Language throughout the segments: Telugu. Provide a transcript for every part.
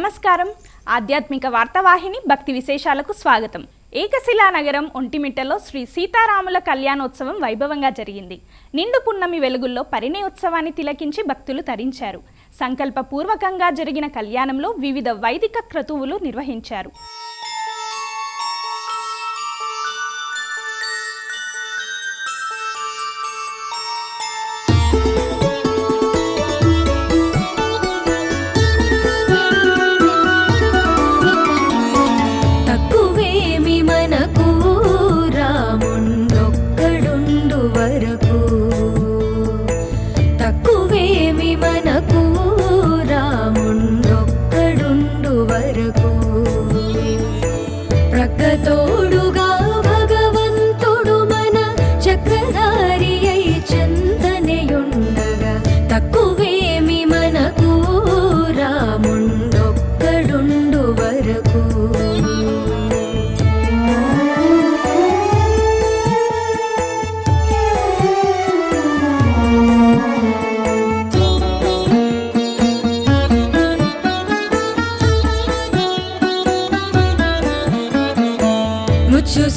నమస్కారం. ఆధ్యాత్మిక వార్తావాహిని భక్తి విశేషాలకు స్వాగతం. ఏకశిలా నగరం ఒంటిమిట్టలో శ్రీ సీతారాముల కళ్యాణోత్సవం వైభవంగా జరిగింది. నిండు పున్నమి వెలుగుల్లో పరిణయోత్సవాన్ని తిలకించి భక్తులు తరించారు. సంకల్పపూర్వకంగా జరిగిన కళ్యాణంలో వివిధ వైదిక క్రతువులు నిర్వహించారు.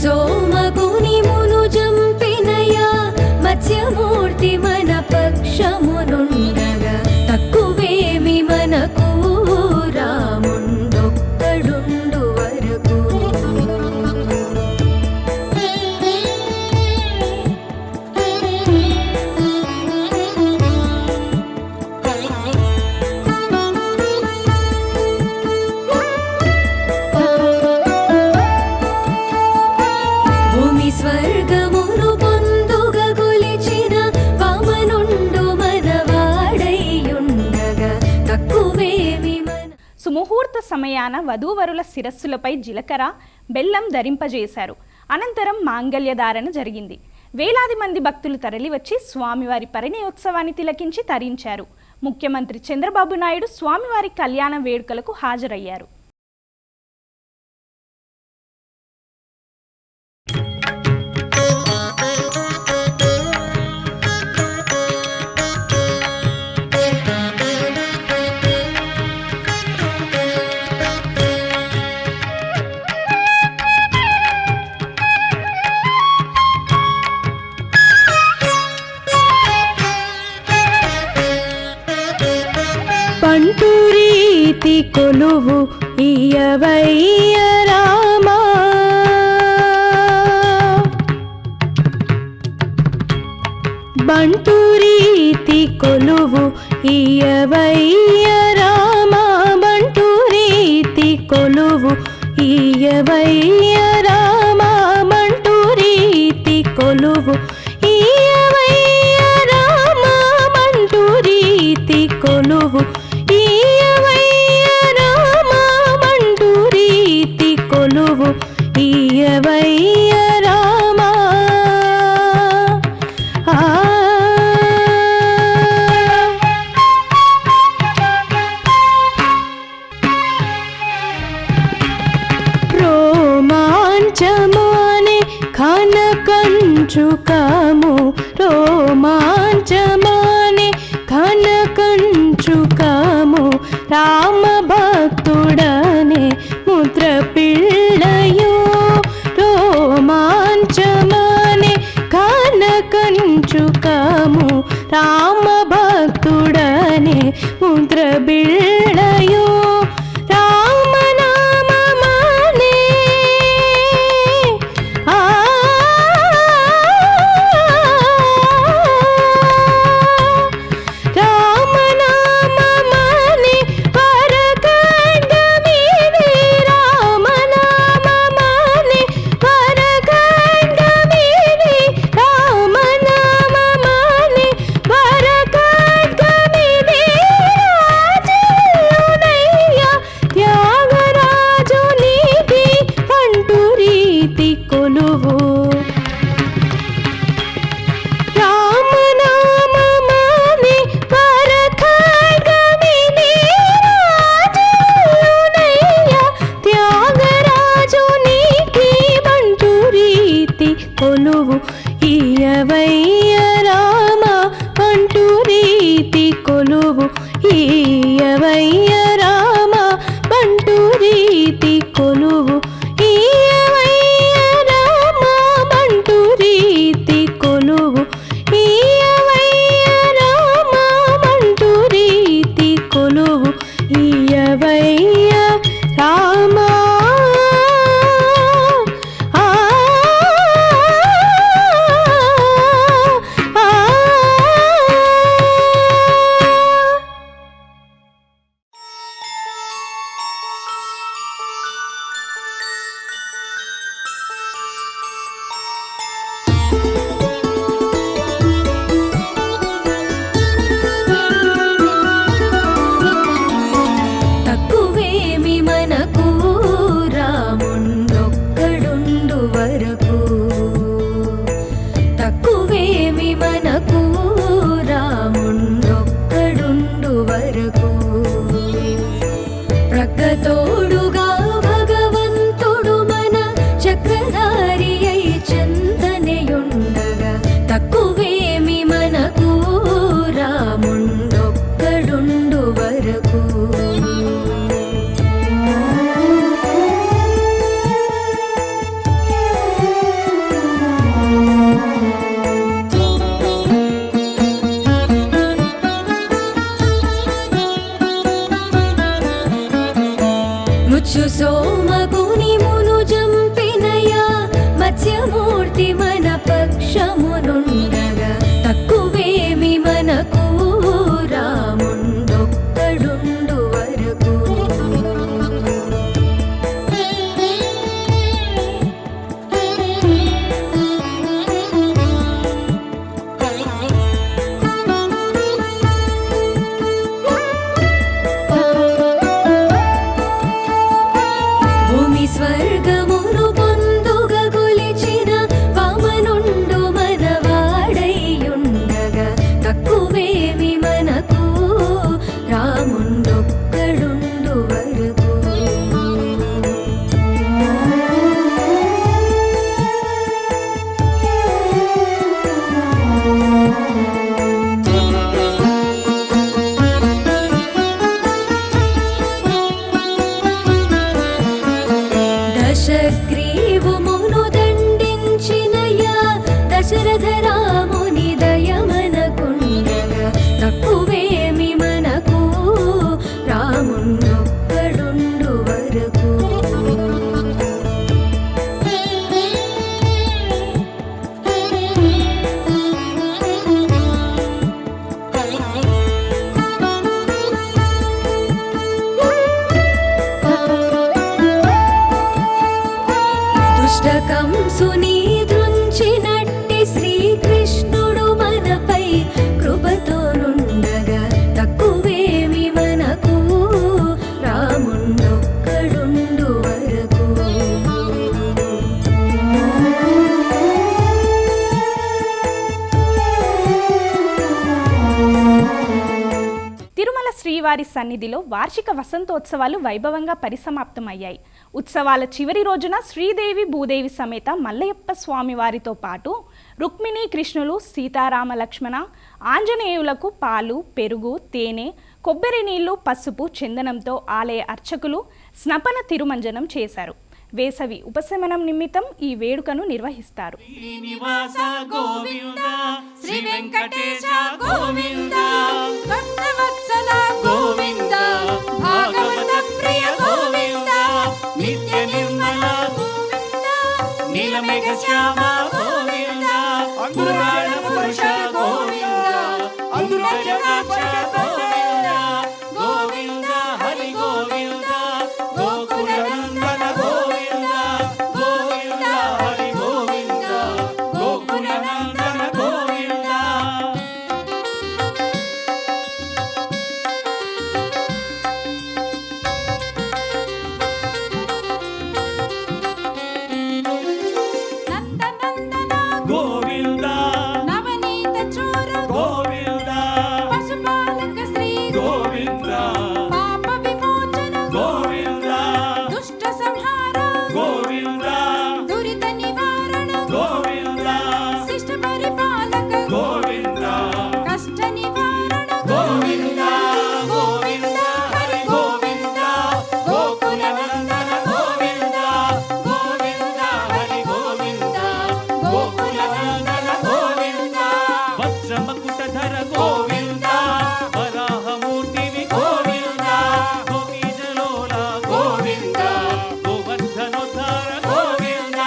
సోమగుని మును జంపినయా మత్స్యమూర్తి మన పక్షమునుండగా తక్కువేమి మనకు రాముండొక్కడుండు వరకు. స్వర్గమును పొందుగా కొలిచిన వామనుండు మనవాడైయుండగా తక్కువేమి మన. సుముహూర్త సమయాన వధూవరుల శిరస్సులపై జీలకర్ర బెల్లం ధరింపజేశారు. అనంతరం మాంగళ్యధారణ జరిగింది. వేలాది మంది భక్తులు తరలివచ్చి స్వామివారి పరిణయోత్సవాన్ని తిలకించి తరించారు. ముఖ్యమంత్రి చంద్రబాబు నాయుడు స్వామివారి కళ్యాణ వేడుకలకు హాజరయ్యారు. పంటూరీతి కొలువు ఇయవయ్య రామా, బంటూరీతి కొలువు ఇయవయ్య రామా, బంటూరీతి కొలువు ఇయవయ్య రామా, బంటూరీతి కొలువు ఇయవయ్య రామా, బంటూరీతి కొలువు కొలువు ఇయవయ్య రామా. రోమాంచమానే కనకంచుకము, రోమాంచమానే కనకంచుకము, రామ భక్తుడనే ముద్ర పిళ్ళయో, రోమాంచమానే కనకంచుకము, రామ భక్తుడనే ముద్ర బిళ్ళయో, రామనామమానే రామనామమానే వరగండమిని, రామనామమానే వరగండమిని, రామనామమానే వరగండమిని, రాజునయ్య త్యాగరాజు నీతి పంటూరీతి కొలువు, రామనామమానే వరగండమిని, రాజునయ్య త్యాగరాజు నీతి పంటూరీతి కొలువు ఇయవయ్య రామా, పంటూరీతి కొలువు ఇయవయ్య రామా, వరకు ముచ్చు సోమగుని మును జంపినయా మత్స్యమూర్తి మన పక్షమునుండగా తక్కువేమి మనకు రాముండొక్కడుండు వరకు భూమి స్వర్గమును పొందుగా గొలిచిన వామనుండు మనవాడైయుండగా తక్కువేమి మనకు రాముండొక్కడుండు వరకు దశగ్రీవుమును దండించినయా దశరథ రాముని దయమనకుండగా తక్కువేమి మనకు రాముండొక్కడుండు వరకు దుష్టకంసుని దృంచినట్టి శ్రీకృష్ణుడు మనపై కృపతోనుండగా తక్కువేమి మనకు రాముండొక్కడుండు వరకు తిరుమల శ్రీవారి సన్నిధిలో వార్షిక వసంతోత్సవాలు వైభవంగా పరిసమాప్తమయ్యాయి. ఉత్సవాల చివరి రోజున శ్రీదేవి భూదేవి సమేత మల్లయ్యప్ప స్వామి వారితో పాటు రుక్మిణీ కృష్ణులు, సీతారామ లక్ష్మణ, ఆంజనేయులకు పాలు, పెరుగు, తేనె, కొబ్బరి నీళ్లు, పసుపు, చందనంతో ఆలయ అర్చకులు స్నపన తిరుమంజనం చేశారు. వేసవి ఉపశమనం నిమిత్తం ఈ వేడుకను నిర్వహిస్తారు. శ్రీనివాస గోవింద శ్రీ వెంకటేశ గోవింద భక్తవత్సల గోవింద భాగవత ప్రియ గోవింద నిత్య నిర్మల గోవింద నీలమేఘ శ్యామ గోవింద పురాణ పురుష గోవింద అమృత జగాక్ష గోవింద గోవింద హరి గోవింద గోకుల నందన గోవింద గోవింద హరి గోవింద గోకుల నందన గోవింద నందనందన గోవింద నవనీత చోర గోవింద పశుపాలక శ్రీ గోవింద పాప విమోచన గోవింద దుష్ట సంహార గోవింద దురిత నివారణ గోవింద శిష్ట పరిపాలక గోవింద కష్ట నివారణ గోవింద గోవింద హరి గోవింద గోకుల నందన గోవింద గోవింద హరి గోవింద గోకుల నందన గోవింద వత్సమకుటధర గోవింద వరాహమూర్తివి గోవింద గోపీజలోల గోవింద గోవర్ధనోద్ధార గోవింద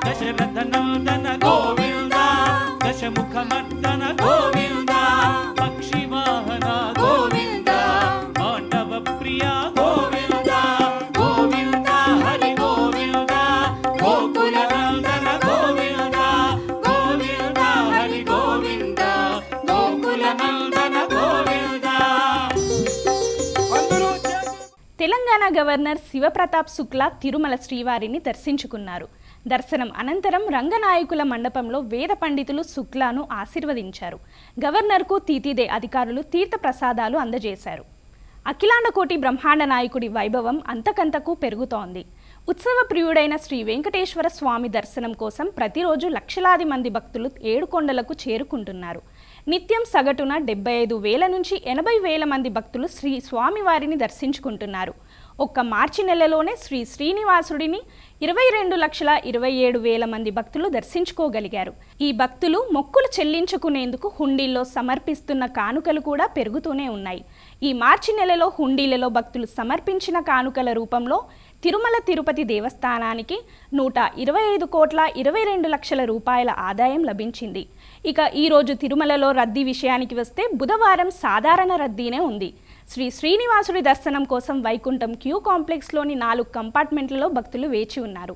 దశరథ నందన గోవింద దశముఖమర్దన గోవింద పక్షివాహన గోవింద పాండవ ప్రియ గోవింద గోవింద హరి గోవింద గోకుల నందన గోవింద గోవింద హరి గోవింద గోకుల నందన గోవింద తెలంగాణ గవర్నర్ శివప్రతాప్ శుక్లా తిరుమల శ్రీవారిని దర్శించుకున్నారు. దర్శనం అనంతరం రంగనాయకుల మండపంలో వేద పండితులు శుక్లాను ఆశీర్వదించారు. గవర్నర్కు తీతిదే అధికారులు తీర్థ ప్రసాదాలు అందజేశారు. అఖిలాండకోటి బ్రహ్మాండ నాయకుడి వైభవం అంతకంతకు పెరుగుతోంది. ఉత్సవ ప్రియుడైన శ్రీ వెంకటేశ్వర స్వామి దర్శనం కోసం ప్రతిరోజు లక్షలాది మంది భక్తులు ఏడుకొండలకు చేరుకుంటున్నారు. నిత్యం సగటున 75,000 నుంచి 80,000 మంది భక్తులు శ్రీ స్వామివారిని దర్శించుకుంటున్నారు. ఒక్క మార్చి నెలలోనే శ్రీ శ్రీనివాసుడిని 22,27,000 మంది భక్తులు దర్శించుకోగలిగారు. ఈ భక్తులు మొక్కులు చెల్లించుకునేందుకు హుండీల్లో సమర్పిస్తున్న కానుకలు కూడా పెరుగుతూనే ఉన్నాయి. ఈ మార్చి నెలలో హుండీలలో భక్తులు సమర్పించిన కానుకల రూపంలో తిరుమల తిరుపతి దేవస్థానానికి 125,22,00,000 రూపాయల ఆదాయం లభించింది. ఇక ఈరోజు తిరుమలలో రద్దీ విషయానికి వస్తే బుధవారం సాధారణ రద్దీనే ఉంది. శ్రీ శ్రీనివాసుడి దర్శనం కోసం వైకుంఠం క్యూ కాంప్లెక్స్లోని 4 కంపార్ట్మెంట్లలో భక్తులు వేచి ఉన్నారు.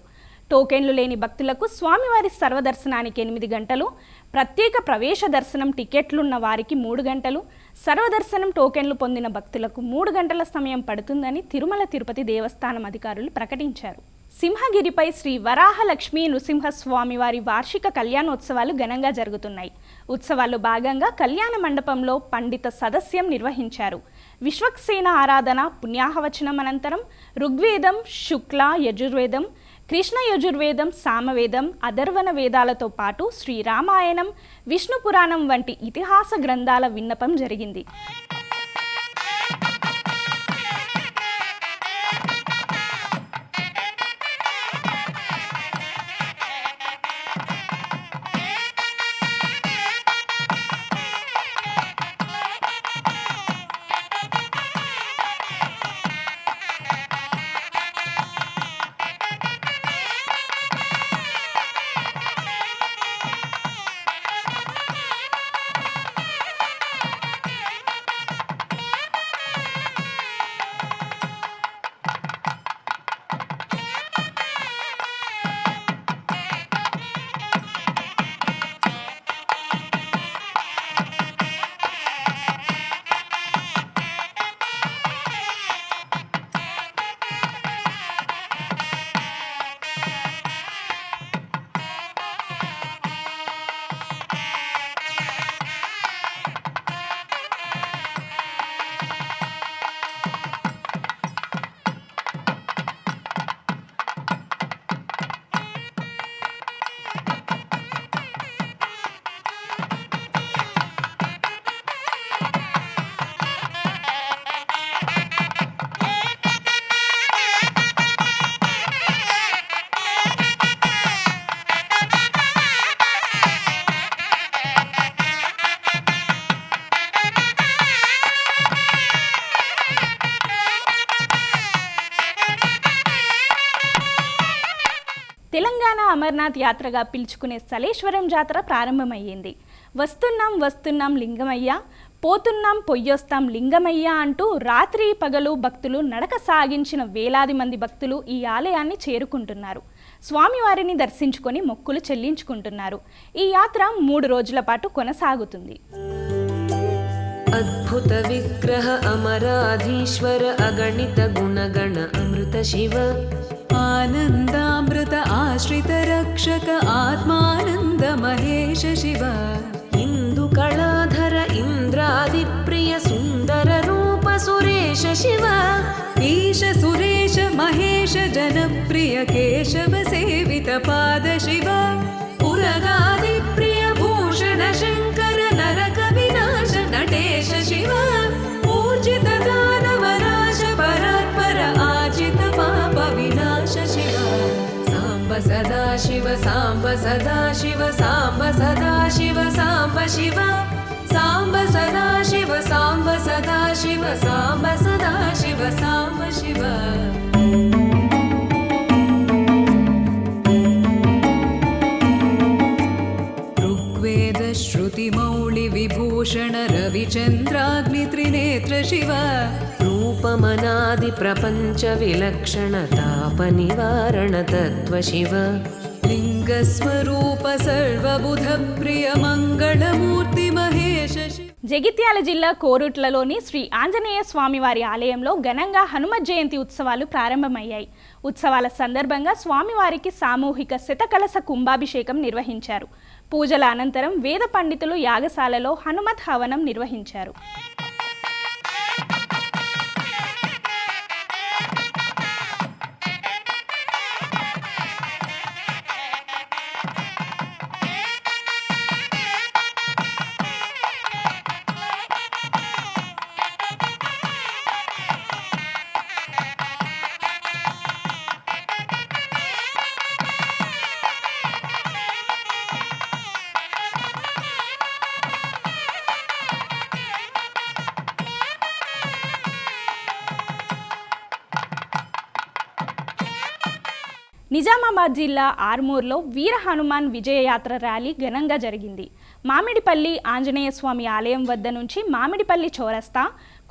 టోకెన్లు లేని భక్తులకు స్వామివారి సర్వదర్శనానికి 8 గంటలు, ప్రత్యేక ప్రవేశ దర్శనం టికెట్లున్న వారికి 3 గంటలు, సర్వదర్శనం టోకెన్లు పొందిన భక్తులకు 3 గంటల సమయం పడుతుందని తిరుమల తిరుపతి దేవస్థానం అధికారులు ప్రకటించారు. సింహగిరిపై శ్రీ వరాహ లక్ష్మీ నృసింహస్వామి వారి వార్షిక కళ్యాణోత్సవాలు ఘనంగా జరుగుతున్నాయి. ఉత్సవాల్లో భాగంగా కళ్యాణ మండపంలో పండిత సదస్యం నిర్వహించారు. విశ్వక్సేన ఆరాధన, పుణ్యాహవచనం అనంతరం ఋగ్వేదం, శుక్ల యజుర్వేదం, కృష్ణ యజుర్వేదం, సామవేదం, అధర్వణ వేదాలతో పాటు శ్రీ రామాయణం, విష్ణు పురాణం వంటి ఇతిహాస గ్రంథాల విన్నపం జరిగింది. తెలంగాణ అమర్నాథ్ యాత్రగా పిలుచుకునే సలేశ్వరం జాతర ప్రారంభమయ్యింది. వస్తున్నాం వస్తున్నాం లింగమయ్య, పోతున్నాం పొయ్యొస్తాం లింగమయ్య అంటూ రాత్రి పగలు భక్తులు నడక సాగించిన వేలాది మంది భక్తులు ఈ ఆలయాన్ని చేరుకుంటున్నారు. స్వామివారిని దర్శించుకొని మొక్కులు చెల్లించుకుంటున్నారు. ఈ యాత్ర 3 రోజుల పాటు కొనసాగుతుంది. అద్భుత విగ్రహ అమరాధీశ్వర అగణిత గుణగణ అమృత శివ ఆనందామృత ఆశ్రిత రక్షక ఆత్మానంద మహేశ శివ ఇందు కళాధర ఇంద్రాది ప్రియ సుందర రూప సురేశ శివ ఈశ సురేశ మహేశ జనప్రియ కేశవ సేవిత పాద శివ పురగాది ప్రియ భూషణ శంకర నరక వినాశ నటేశ శివ ఊర్జిత దానవనాశ పరాత్పర ఆజిత పాప వినాశ శివ సాంబ సదా శివ సాంబ సదా శివ సాంబ సదా శివ సాంబ శివ సాంబ సదా శివ సాంబ సదా శివ సాంబ సదా శివ సాంబ శివ ऋग्वेद श्रुति मौळि विभूषण रविचन्द्राग्नि त्रिनेत्र शिव रूपमनादि प्रपञ्च विलक्षण ताप निवारण तत्त्व शिव लिङ्गस्वरूप सर्वबुध प्रिय मङ्गलमूर्ति महेश शिव జగిత్యాల జిల్లా కోరుట్లలోని శ్రీ ఆంజనేయ స్వామివారి ఆలయంలో ఘనంగా హనుమత్ జయంతి ఉత్సవాలు ప్రారంభమయ్యాయి. ఉత్సవాల సందర్భంగా స్వామివారికి సామూహిక శతకలశ కుంభాభిషేకం నిర్వహించారు. పూజల అనంతరం వేద పండితులు యాగశాలలో హనుమత్ హవనం నిర్వహించారు. నిజామాబాద్ జిల్లా ఆర్మూర్లో వీర హనుమాన్ విజయయాత్ర ర్యాలీ ఘనంగా జరిగింది. మామిడిపల్లి ఆంజనేయ స్వామి ఆలయం వద్ద నుంచి మామిడిపల్లి చౌరస్తా,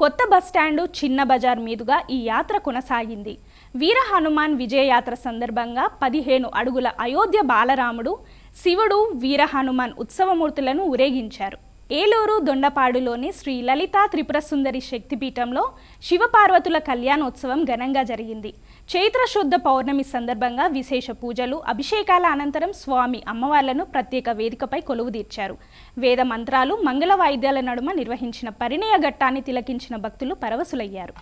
కొత్త బస్టాండు, చిన్న బజార్ మీదుగా ఈ యాత్ర కొనసాగింది. వీర హనుమాన్ విజయయాత్ర సందర్భంగా 15 అడుగుల అయోధ్య బాలరాముడు, శివుడు, వీర హనుమాన్ ఉత్సవమూర్తులను ఊరేగించారు. ఏలూరు దొండపాడులోని శ్రీ లలితా త్రిపుర సుందరి శక్తిపీఠంలో శివపార్వతుల కళ్యాణోత్సవం ఘనంగా జరిగింది. చైత్ర శుద్ధ పౌర్ణమి సందర్భంగా విశేష పూజలు, అభిషేకాల అనంతరం స్వామి అమ్మవార్లను ప్రత్యేక వేదికపై కొలువుదీర్చారు. వేద మంత్రాలు, మంగళ వాయిద్యాల నడుమ నిర్వహించిన పరిణయ ఘట్టాన్ని తిలకించిన భక్తులు పరవశులయ్యారు.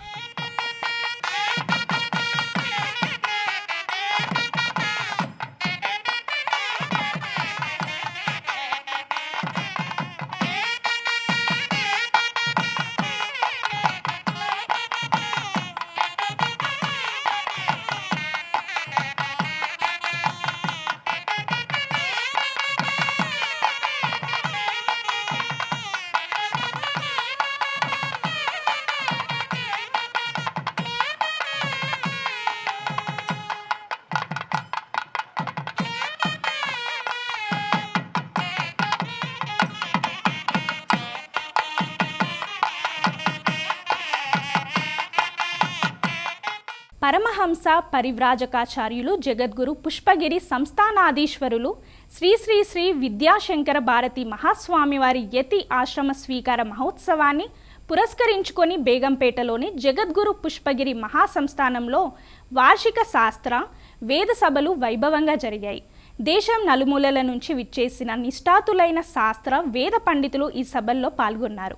పరమహంస పరివ్రాజకాచార్యులు జగద్గురు పుష్పగిరి సంస్థానాధీశ్వరులు శ్రీ శ్రీ శ్రీ విద్యాశంకర భారతి మహాస్వామివారి యతి ఆశ్రమ స్వీకార మహోత్సవాన్ని పురస్కరించుకొని బేగంపేటలోని జగద్గురు పుష్పగిరి మహాసంస్థానంలో వార్షిక శాస్త్ర, వేద సభలు వైభవంగా జరిగాయి. దేశం నలుమూలల నుంచి విచ్చేసిన నిష్ఠాతులైన శాస్త్ర, వేద పండితులు ఈ సభల్లో పాల్గొన్నారు.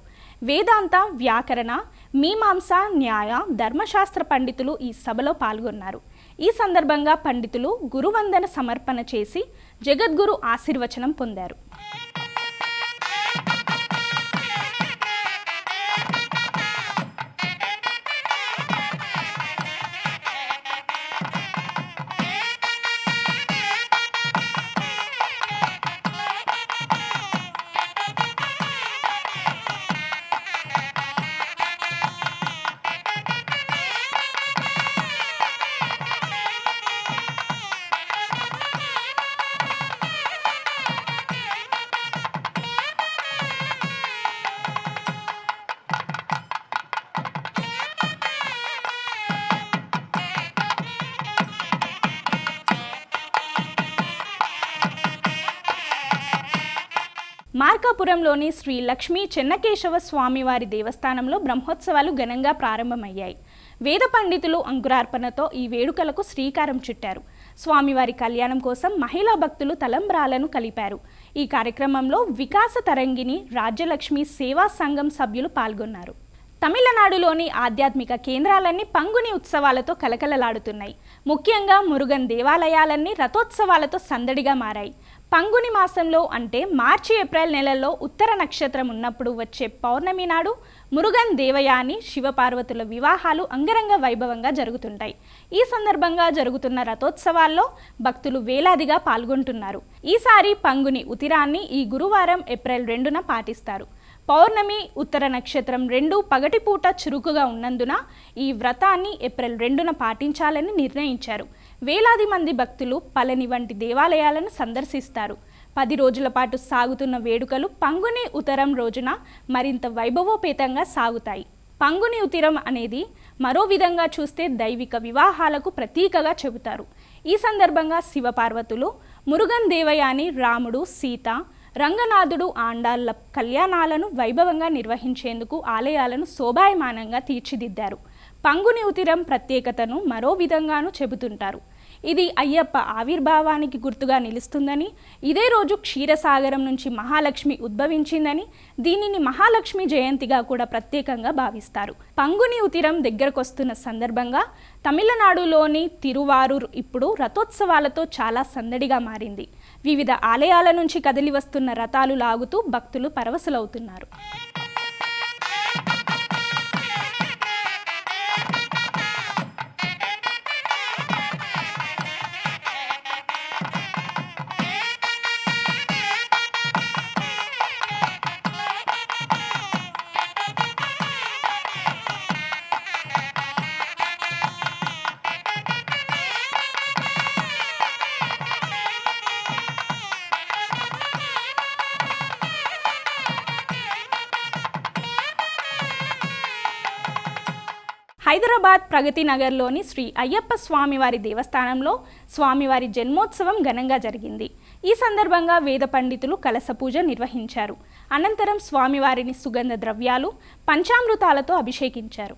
వేదాంత, వ్యాకరణ, మీమాంస, న్యాయ, ధర్మశాస్త్ర పండితులు ఈ సభలో పాల్గొన్నారు. ఈ సందర్భంగా పండితులు గురువందన సమర్పణ చేసి జగద్గురు ఆశీర్వచనం పొందారు. మార్కాపురంలోని శ్రీ లక్ష్మీ చెన్నకేశవ స్వామివారి దేవస్థానంలో బ్రహ్మోత్సవాలు ఘనంగా ప్రారంభమయ్యాయి. వేద పండితులు అంకురార్పణతో ఈ వేడుకలకు శ్రీకారం చుట్టారు. స్వామివారి కళ్యాణం కోసం మహిళా భక్తులు తలంబ్రాలను కలిపారు. ఈ కార్యక్రమంలో వికాస తరంగిణి రాజ్యలక్ష్మి సేవా సంఘం సభ్యులు పాల్గొన్నారు. తమిళనాడులోని ఆధ్యాత్మిక కేంద్రాలన్నీ పంగుని ఉత్సవాలతో కలకలలాడుతున్నాయి. ముఖ్యంగా మురుగన్ దేవాలయాలన్నీ రథోత్సవాలతో సందడిగా మారాయి. పంగుని మాసంలో అంటే మార్చి, ఏప్రిల్ నెలల్లో ఉత్తర నక్షత్రం ఉన్నప్పుడు వచ్చే పౌర్ణమి నాడు మురుగన్ దేవయాని, శివపార్వతుల వివాహాలు అంగరంగ వైభవంగా జరుగుతుంటాయి. ఈ సందర్భంగా జరుగుతున్న రథోత్సవాల్లో భక్తులు వేలాదిగా పాల్గొంటున్నారు. ఈసారి పంగుని ఉతిరాన్ని ఈ గురువారం ఏప్రిల్ 2న పాటిస్తారు. పౌర్ణమి, ఉత్తర నక్షత్రం రెండూ పగటిపూట చురుకుగా ఉన్నందున ఈ వ్రతాన్ని ఏప్రిల్ 2న పాటించాలని నిర్ణయించారు. వేలాది మంది భక్తులు పళని వంటి దేవాలయాలను సందర్శిస్తారు. 10 రోజుల పాటు సాగుతున్న వేడుకలు పంగుని ఉతరం రోజున మరింత వైభవోపేతంగా సాగుతాయి. పంగుని ఉతిరం అనేది మరో విధంగా చూస్తే దైవిక వివాహాలకు ప్రతీకగా చెబుతారు. ఈ సందర్భంగా శివపార్వతులు, మురుగన్ దేవయాని, రాముడు, సీత, రంగనాథుడు, ఆండాళ్ల కళ్యాణాలను వైభవంగా నిర్వహించేందుకు ఆలయాలను శోభాయమానంగా తీర్చిదిద్దారు. పంగుని ఉతిరం ప్రత్యేకతను మరో విధంగానూ చెబుతుంటారు. ఇది అయ్యప్ప ఆవిర్భావానికి గుర్తుగా నిలుస్తుందని, ఇదే రోజు క్షీరసాగరం నుంచి మహాలక్ష్మి ఉద్భవించిందని, దీనిని మహాలక్ష్మి జయంతిగా కూడా ప్రత్యేకంగా భావిస్తారు. పంగుని ఉతిరం దగ్గరకొస్తున్న సందర్భంగా తమిళనాడులోని తిరువారూర్ ఇప్పుడు రథోత్సవాలతో చాలా సందడిగా మారింది. వివిధ ఆలయాల నుంచి కదిలి వస్తున్న రథాలు లాగుతూ భక్తులు పరవశులవుతున్నారు. హైదరాబాద్ ప్రగతి నగర్లోని శ్రీ అయ్యప్ప స్వామివారి దేవస్థానంలో స్వామివారి జన్మోత్సవం ఘనంగా జరిగింది. ఈ సందర్భంగా వేద పండితులు కలశ పూజ నిర్వహించారు. అనంతరం స్వామివారిని సుగంధ ద్రవ్యాలు, పంచామృతాలతో అభిషేకించారు.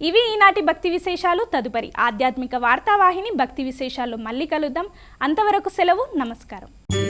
ఇవి ఈనాటి భక్తి విశేషాలు. తదుపరి ఆధ్యాత్మిక వార్తావాహిని భక్తి విశేషాల్లో మళ్ళీ కలుద్దాం. అంతవరకు సెలవు. నమస్కారం.